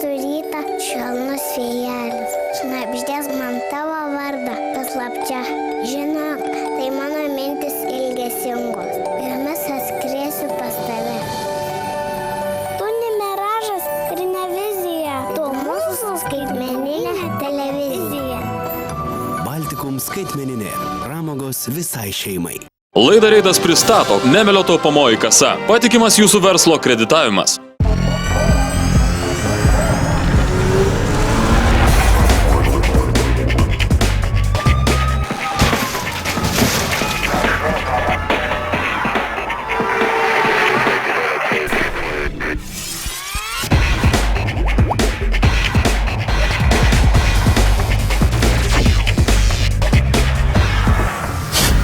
Ankstų rytą švelnus vėjelis. Šnabždės man tavo vardą paslapčia. Žinok, tai mano mintis ilgesingos. Jomis atskriesiu pas tave. Tu ne miražas ir ne vizija. Tu mūsų skaitmeninė televizija. Baltikum skaitmeninė. Pramogos visai šeimai. Laidą Reidas pristato Nemelio taupomoji kasa. Patikimas jūsų verslo kreditavimas.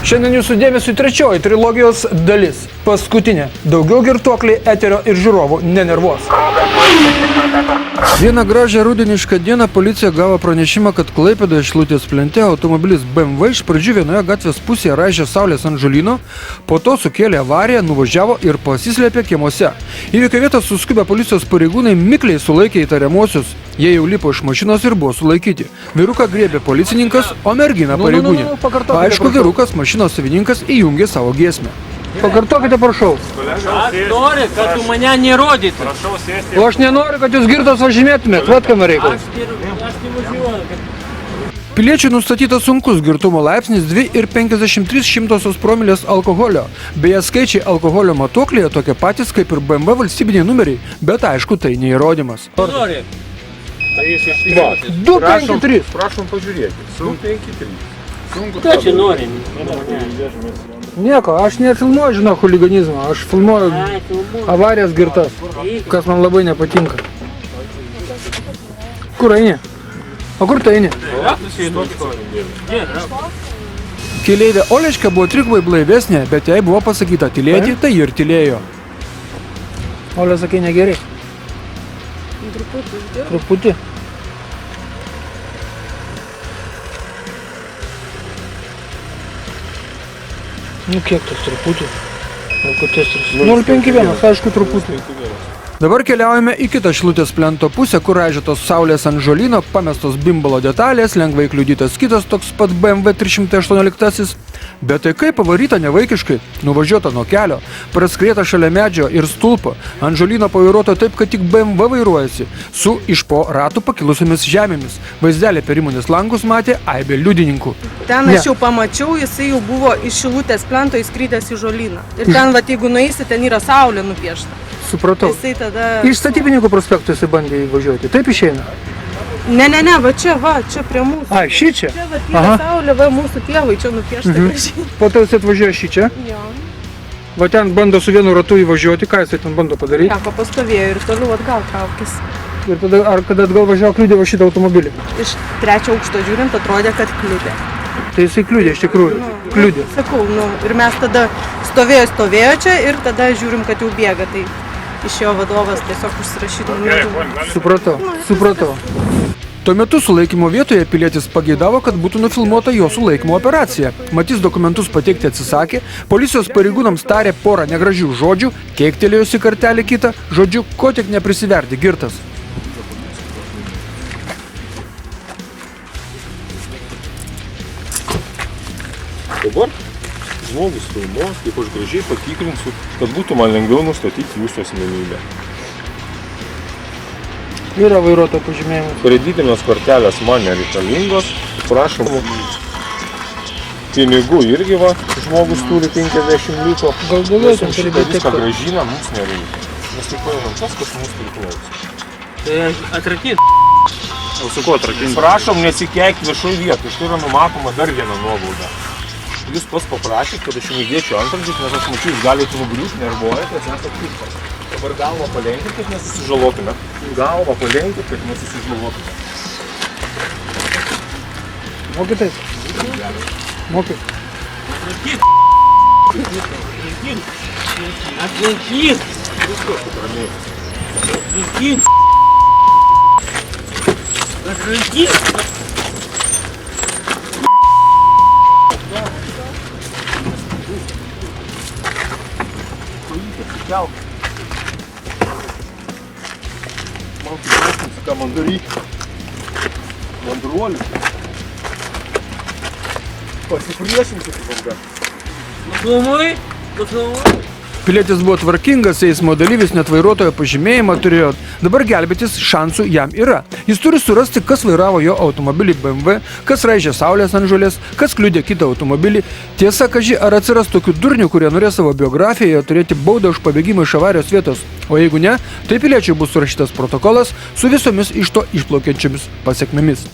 Šiandien jūsų dėmesio trečioji trilogijos dalis. Paskutinė. Daugiau girtuokliai, eterio ir žiūrovų nenervuos. Vieną gražią rudenišką dieną policija gavo pranešimą, kad Klaipėdoje Šilutės plente automobilis BMW iš pradžių vienoje gatvės pusėje raižė saulės ant žolyno, po to sukėlė avariją, nuvažiavo ir pasislėpė kiemuose. Įvykio vietą suskubę policijos pareigūnai mikliai sulaikė įtariamuosius. Jie jau lipo iš mašinos ir buvo sulaikyti. Vyruką griebė policininkas, o merginą pareigūnė. Aišku, vyrukas, mašinos savininkas įjungė savo giesmę. Pakartokite, prašau. Aš noriu, kad tu mane nerodytum. Prašau sėsti. O aš nenoriu, kad jūs girtas važinėtumėt. Vat kam reikalas. Aš nevažiuoju. Piliečiui nustatytas sunkus girtumo laipsnis 2,53 promilės alkoholio. Beje, skaičiai alkoholio matuoklyje tokie patys kaip ir BMW valstybiniai numeriai, bet aišku, tai neįrodymas. Nori. 2,53. Prašom pažiūrėti. 2,53. Ką čia nori? Nieko, aš nefilmuoju, žinau, huliganizmą. Aš filmuoju avarijas girtas, kas man labai nepatinka. Kur eini? O kur tu eini? Keleivė Oleška buvo trigubai blaivesnė, bet jai buvo pasakyta tylėti, tai ir tylėjo. Olė, sakai, negerai? Truputį. Nu kiek tas truputį? 0,51, aišku, truputį. Dabar keliaujame į kitą Šilutės plento pusę, kur raižytos saulės ant žolyno, pamestos bimbalo detalės, lengvai kliudytas kitas toks pat BMW 318. Bet tai kaip pavaryta nevaikiškai, nuvažiuota nuo kelio, praskrieta šalia medžio ir stulpo, ant žolyno pavairuota taip, kad tik BMW vairuojasi, su iš po ratų pakilusiomis žemėmis. Vaizdelį per įmonės langus matė aibė liudininkų. Ten aš jau pamačiau, jisai jau buvo iš Šilutės plento įskridęs į žolyną. Ir ten, jeigu nueisi, ten yra saulė nupiešta. Supratau. Jisai tada... Iš Statybininkų prospekto jisai bandė įvažiuoti. Taip išeina? Ne, va čia prie mūsų. Ai, šičia? Čia yra saulė, mūsų pievai, čia nupiešta gražiai. Po to jis atvažiuoja šičia? Jo. Va ten bando su vienu ratu įvažiuoti, ką jisai ten bando padaryti? Teko pastovėjo ir toliau atgal traukis. Ir tada, ar kada atgal važiavo, kliudė va šitą automobilį? Iš 3 aukšto žiūrint, atrodė, kad kliudė. Tai jisai kliudė, iš tikrųjų, kliudė. Sakau, ir mes tada stovėjo čia ir tada žiūrim, kad jau bėga. Tai išėjo vadovas tiesiog užsirašyti. Supratau. Tuo metu sulaikymo vietoje pilietis pageidavo, kad būtų nufilmuota jo sulaikymo operacija. Matys dokumentus pateikti atsisakė, policijos pareigūnams tarė porą negražių žodžių, keiktelėjosi kartelį kitą, žodžiu, ko tik neprisiverdi girtas. Dabar žmogus filmuos, kaip aš gražiai patikrinsiu, kad būtų man lengviau nustatyti jūsų asmenybę. Yra vairuotojo pažymėjimas. Kreditinės kortelės man nereikalingos. Prašom, pinigų irgi va, žmogus turi 50 liko. Gal galėtum šitą viską grąžina, mums nereikia. Mes tik paimam tas, kas mums priklauso. Tai atrakint. O su ko atrakinti? Prašom, nesikeikti viešoj vietoj. Štai yra numatoma dar viena nuobauda. Jūs pats paprašėt, kad aš jums įdėčiau antrankius, nes aš mačiau, jūs galite nugriūti, nervuojate, nes esate piktas. Dabar galvą palenkit, kad nesusižalotume. Galvą palenkit, kad nesusižalotume. Mokytais? Mokyt. Atlankyt. ką man daryti. Mandruolius. Pasipriešinsiu kaip banga. Nufilmuoji? Nufilmuoji? Pilietis buvo tvarkingas, eismo dalyvis, net vairuotojo pažymėjimą turėjo. Dabar gelbėtis šansų jam yra. Jis turi surasti, kas vairavo jo automobilį BMW, kas raižė saulės ant žolės, kas kliudė kitą automobilį. Tiesa, kaži, ar atsiras tokių durnių, kurie norės savo biografijoje turėti baudą už pabėgimą iš avarijos vietos. O jeigu ne, tai piliečiui bus surašytas protokolas su visomis iš to išplaukiančiomis pasekmėmis.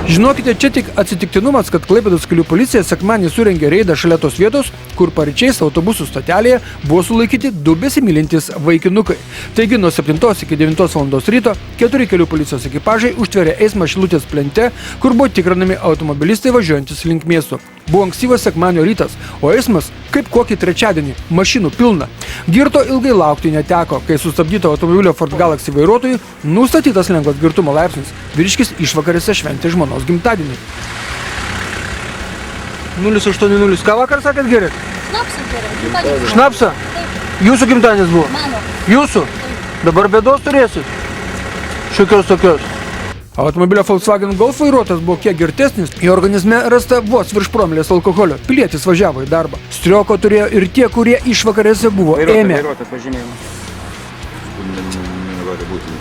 Žinokite, čia tik atsitiktinumas, kad Klaipėdos kelių policija sekmadienį surengė reidą šalia tos vietos, kur paryčiais autobusų stotelėje buvo sulaikyti 2 besimylintys vaikinukai. Taigi nuo 7 iki 9 val. Ryto 4 kelių policijos ekipažai užtverė eismą Šilutės plente, kur buvo tikrinami automobilistai važiuojantis link miesto. Buvo ankstyvas sekmadienio rytas, o eismas kaip kokį trečiadienį, mašinų pilna. Girto ilgai laukti neteko, kai sustabdyto automobilio Ford Galaxy vairuotojui nustatytas lengvas girtumo laipsnis. Vyriškis išvakarėse šventė žmonos gimtadienį. 080. Ką vakar sakėt gerėt? Šnapsą gerai. Šnapsą? Jūsų gimtadienis buvo? Mano. Jūsų? Dabar bėdos turėsit? Šiokios tokios. Automobilio Volkswagen Golf vairuotojas buvo kiek girtesnis, jo organizme rasta vos virš promilės alkoholio. Pilietis važiavo į darbą. Strioko turėjo ir tie, kurie išvakarėse buvo ėmę. Vairuotojo pažymėjimą. Negali būti.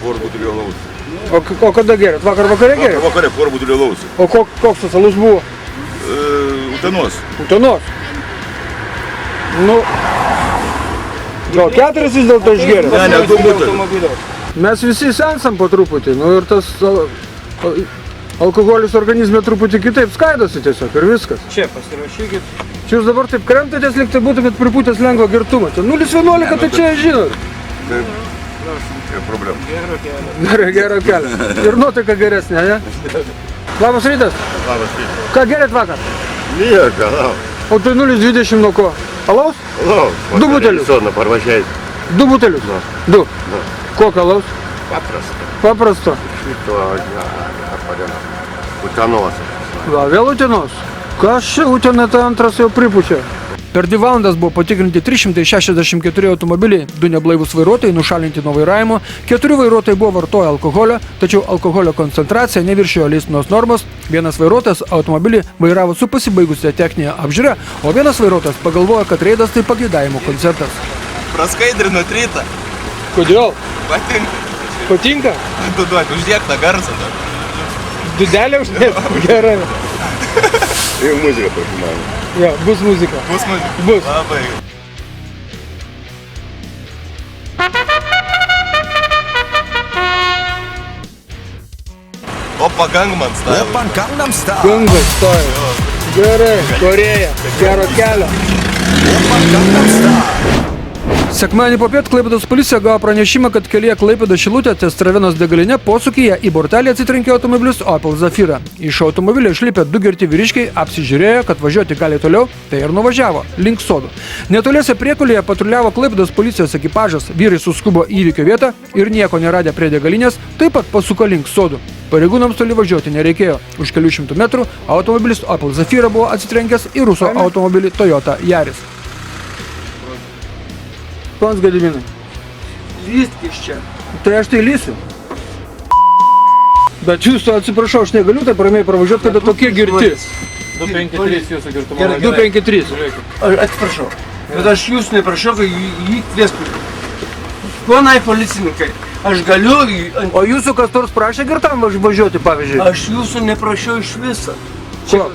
Porą butelių alaus. O kada gerėt? Vakar vakare gerėt? Vakare porą butelių alaus. O koks tas alus buvo? Utenos. Utenos? Nu, gal 4 vis dėlto išgerėt? Ne, 2 butelių. Mes visi sensam po truputį, nu ir tas alkoholis organizme truputį kitaip skaidosi tiesiog ir viskas. Čia pasirašykit. Čia jūs dabar taip krentatės, lyg tai būtumėt pripūtęs lengvą girtumą. 0,11 tai čia žinot. Taip, problema. Gero kelio. Ir nuotaika geresnė, ne? Labas rytas. Labas rytas. Ką gerėt vakar? Nieko, lau. O tai 0,20 nuo ko? Alaus? Lau. 2 butelius? Soną parvažiai. 2 butelius? 2. Kokio alaus? Paprasta. Paprasto. Šito, Utenos. Va, vėl Utenos. Kas čia Utena ta antras jau pripučia? Per 2 valandas buvo patikrinti 364 automobiliai, 2 neblaivūs vairuotojai nušalinti nuo vairavimo, 4 vairuotojai buvo vartoję alkoholio, tačiau alkoholio koncentracija neviršijo leistinos normos, 1 vairuotojas automobilį vairavo su pasibaigusia techninė apžiūra, o 1 vairuotojas pagalvojo, kad reidas tai pageidavimo koncertas. Praskaidrinot rytą. Kodėl? Patinka. Patinka? Duok, uždėk tą garsą. Dudelę uždėt? Gerai. Ir muzika tokia man. Jo, bus muzika. Bus muzika. Bus. Labai. Opa, Gangnam Style. Gangas stoja. Gerai, Korėja. Gero kelio. Sekmadienį popiet Klaipėdos policija gavo pranešimą, kad kelyje Klaipėdos Šilutė ties Travenos degalinė posūkyje į bortelį atsitrenkė automobilis Opel Zafira. Iš automobilio išlipę 2 girti vyriškiai apsižiūrėjo, kad važiuoti gali toliau, tai ir nuvažiavo link sodų. Netoliese priekulyje patruliavo Klaipėdos policijos ekipažas, vyrai suskubo į įvykio vietą ir nieko neradę prie degalinės, taip pat pasuko link sodų. Pareigūnams toli važiuoti nereikėjo. Už kelių šimtų metrų automobilis Opel Zafira buvo atsitrenkęs į ruso automobilį Toyota Yaris. Pons Gediminai. Lysk iš čia. Tai aš tai lysiu. Bet jūs, atsiprašau, aš negaliu taip ramiai pravažiuoti, kada tokie girti. 253 jūsų girtumo. Gerai, 253. Atsiprašau. Bet aš jūsų neprašau, kad jį kviestų. Ponai policininkai, aš galiu... O jūsų kas nors prašė girtam važiuoti, pavyzdžiui? Aš jūsų neprašiau iš viso.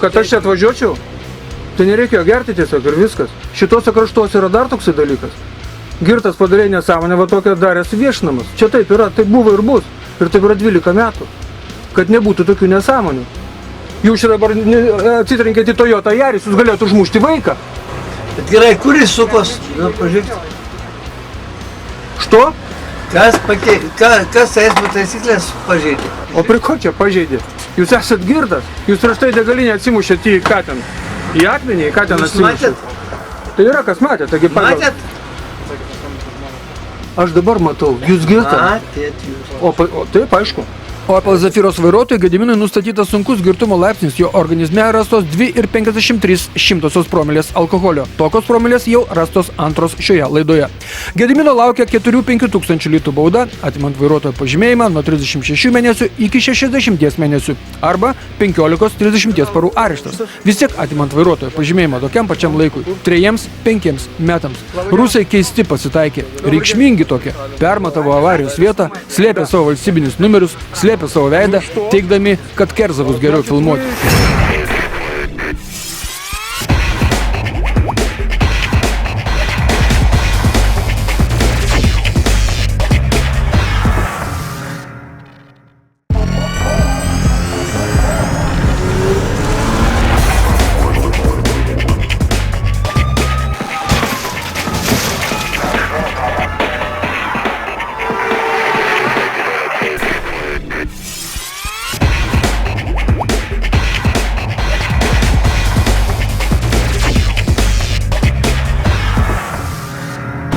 Kad aš čia atvažiuočiau? Tai nereikėjo gerti tiesiog ir viskas. Šituose kraštuose yra dar toksai dalykas. Girtas padarė nesąmonę, va tokią darėsi viešinamas. Čia taip yra, taip buvo ir bus. Ir taip yra 12 metų. Kad nebūtų tokių nesąmonių. Jūs čia dabar atsitrenkėte į Toyota Yaris, jūs galėtų užmušti vaiką. Bet gerai, kuris sukos? Pažiūrėkite. Što? Kas eismo taisyklės pažeidė? O prie ko čia pažeidė? Jūs esat girtas. Jūs prieš tai degalinę atsimušėte į ką ten? Į akmenį, į ką ten atsimušėte? Tai yra, kas matė, taigi pagal... Matėt? Aš dabar matau, jūs girtas. Matėt jūs. O taip, aišku. Opel Zafyros vairuotojui Gediminui nustatytas sunkus girtumo laipsnis, jo organizme rastos 2,53 promilės alkoholio. Tokios promilės jau rastos antros šioje laidoje. Gedimino laukia 4-5 tūkstančių litų bauda, atimant vairuotojo pažymėjimą nuo 36 mėnesių iki 60 mėnesių arba 15-30 parų areštas. Vis tiek atimant vairuotojo pažymėjimą tokiam pačiam laikui 3-5 metams. Rusai keisti pasitaikė, reikšmingi tokie. Permatavo avarijos vietą, slėpė savo valstybinius numerius, slėpė savo veidą, teigdami, kad kerzavus geriau filmuoti.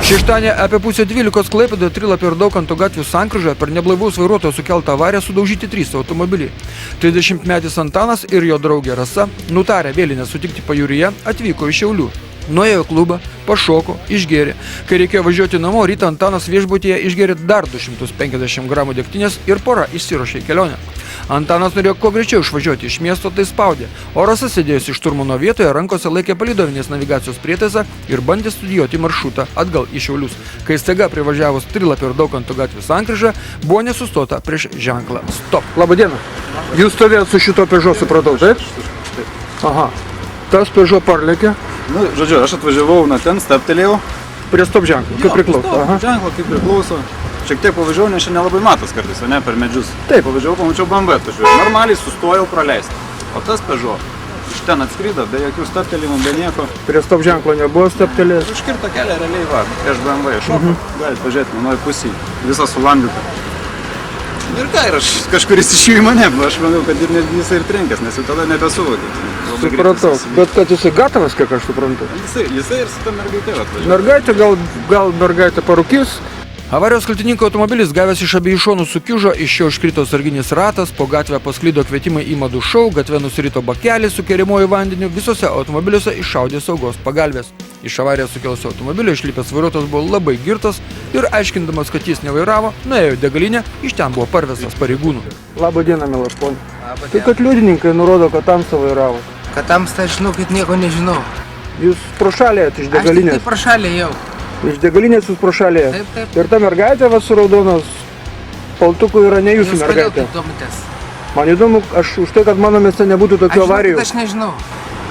Šeštadienį apie pusę 12 Klaipėdoje Trilapio ir Daukanto gatvių sankryžoje per neblaivaus vairuotojo sukeltą avariją sudaužyti 3 automobiliai. 30-metis Antanas ir jo draugė Rasa, nutarę vėlinę sutikti pajūryje, atvyko iš Šiaulių. Nuėjo į klubą, pašoko, išgėrė. Kai reikėjo važiuoti namo, rytą Antanas viešbutyje išgėrė dar 250 gramų degtinės ir pora išsiruošė į kelionę. Antanas norėjo kuo greičiau išvažiuoti iš miesto, tai spaudė, o Rasa sėdėjusi šturmano vietoje rankose laikė palydovinės navigacijos prietaisą ir bandė studijuoti maršrutą atgal į Šiaulius. Kai staiga privažiavus Trilapio ir Daukanto gatvių sankryžą, buvo nesustota prieš ženklą stop. Labą dieną. Jūs stovėjot su šito Peugeot, supratau, taip? Aha. Tas Peugeot parlėkė. Nu, žodžiu, aš atvažiavau nuo ten, steptelėjau. Prie stop ženklų, kaip priklauso. Aha. Ženklą, kaip priklauso. Šiek tiek pavažiavau, nes čia nelabai matos kartais, o ne, per medžius. Taip. Pavažiavau, pamačiau BMW atvažiuoju. Normaliai sustojau praleisti. O tas Peugeot iš ten atskrido, be jokių steptelėjimų, be nieko. Prie stop ženklo nebuvo steptelėjęs. Užkirto kelią realiai va, prieš BMW šoko. Galite pažiūrėti, manoje pusėje. Visą sulandytą. Ir ką, ir aš kažkuris iš jų į mane, aš manau, kad ir netgi jisai ir trenkęs, nes jau tada nebesuvokė. Supratau, bet kad jisai gatavas, kiek aš suprantu. Jisai ir su ta mergaitė atvažiavo. Mergaitė, gal mergaitė parūkys. Avarijos kaltininko automobilis gavęs iš abiejų šonų sukiužo, iš jo iškrito sarginis ratas, po gatvę pasklido kvietimai į madų šou, gatve nusirito bakelis su geriamuoju vandeniu, visose automobiliuose iššaudė saugos pagalvės. Iš avariją sukilusio automobilio išlipęs vairuotojas buvo labai girtas ir aiškindamas, kad jis nevairavo, nuėjo į degalinę, iš ten buvo parvestas pareigūnų. Labą dieną, mielas pon. Tai kad liudininkai nurodo, kad tamsta vairavo. Kad tamsta, aš žinau, kad nieko nežinau. Jūs prošalėjot iš degalinės. Aš tik tai prošalėjau. Iš degalinės jūs prošalėjot. Taip, taip. Ir ta mergaitė va su raudonos paltuku yra ne jūsų mergaitė. Jūs kodėl domitės? Man įdomu, aš už tai, kad mano mieste nebūtų tokių avarijų. Aš nežinau.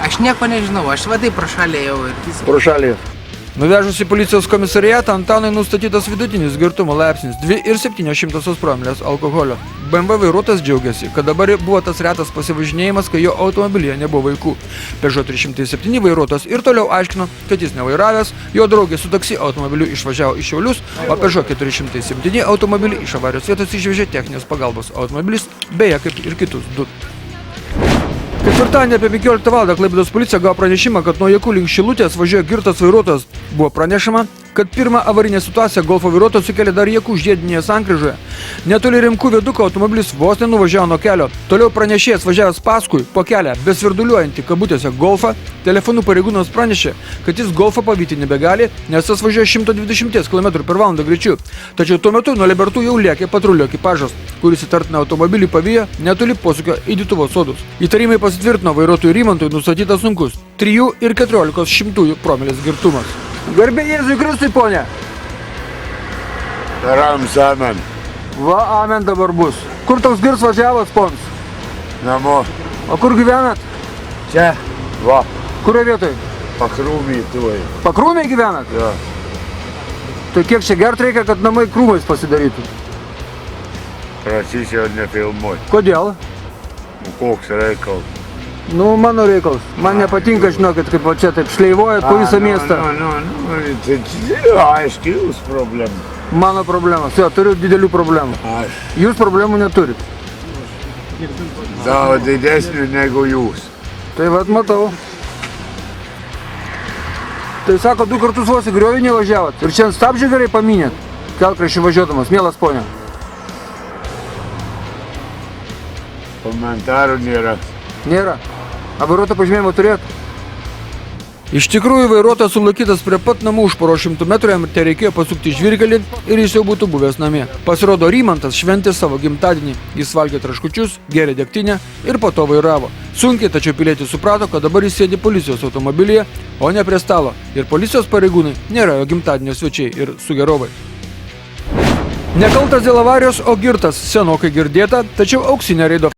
Aš nieko nežinau. Aš vadai prošalėjau ir visą. Prošalėjot. Nuvežus į policijos komisariatą, Antanui nustatytas vidutinis girtumo laipsnis 2,7 promilės alkoholio. BMW vairuotojas džiaugiasi, kad dabar buvo tas retas pasivažinėjimas, kai jo automobilyje nebuvo vaikų. Peugeot 307 vairuotojas ir toliau aiškino, kad jis nevairavęs, jo draugė su taksi automobiliu išvažiavo į Šiaulius, o Peugeot 407 automobilį iš avarijos vietos išvežė techninės pagalbos automobilis, beje kaip ir kitus du. Ketvirtadienį apie 15 val. Klaipėdos policija gavo pranešimą, kad nuo Jakų link Šilutės važiuoja girtas vairuotojas. Buvo pranešama, kad pirmą avarinę situaciją Golfo vairuotojas sukėlė dar Jakų žiedinėje sankryžoje. Netoli Rimkų viaduko automobilis vos nenuvažiavo nuo kelio. Toliau pranešėjas važiavęs paskui po kelią besvirduliuojantį kabutėse Golfą. Telefonu pareigūnas pranešė, kad jis Golfą pavyti nebegali, nes tas važiuoja 120 km/h greičiu. Tačiau tuo metu nuo Libertų jau lėkė patrulio ekipažas, kuris įtartiną automobilį pavijo netoli posūkio į Dituvos sodus. Įtarimai pasitvirtino, vairuotojui Rymantui nustatytas sunkus 3,14 promilės girtumas. Garbė Jėzui Kristui, ponė. Rams, amen. Va, amen dabar bus. Kur toks girs važiavas, pons? Namo. O kur gyvenat? Čia. Va. Kurio vietoj? Pakrūmį tuoj. Pakrūmiai gyvenat? Jo. Tai kiek čia gert reikia, kad namai krūmais pasidarytų? Prašyčiau nefilmuoti. Kodėl? Koks reikalas? Nu, mano reikalas. Man nepatinka, žinokit, kaip va čia taip šleivojat po visą miestą. Tai aiškiai jūs problemų. Mano problemas. Jo, turiu didelių problemų. Jūs problemų neturit. Savo didesnių negu jūs. Tai vat matau. Tai sako, 2 kartus vos į griovį nevažiavot. Ir čia stabdžių gerai paminėt. Kelkraščių važiuodamas, mielas ponė. Komentarų nėra. Nėra. A vairuotojo pažymėjimo turėt? Iš tikrųjų, vairuotojas sulaikytas prie pat namų už poros šimtų metrų, jam te reikėjo pasukti žvyrkelį ir jis jau būtų buvęs namie. Pasirodo, Rymantas šventė savo gimtadienį. Jis valgė traškučius, gėrė degtinę ir po to vairavo. Sunkiai, tačiau pilietis suprato, kad dabar jis sėdi policijos automobilyje, o ne prie stalo. Ir policijos pareigūnai nėra jo gimtadienio svečiai ir sugerovai. Nekaltas dėl avarijos, o girtas senokai girdėta, tačiau auksinė reido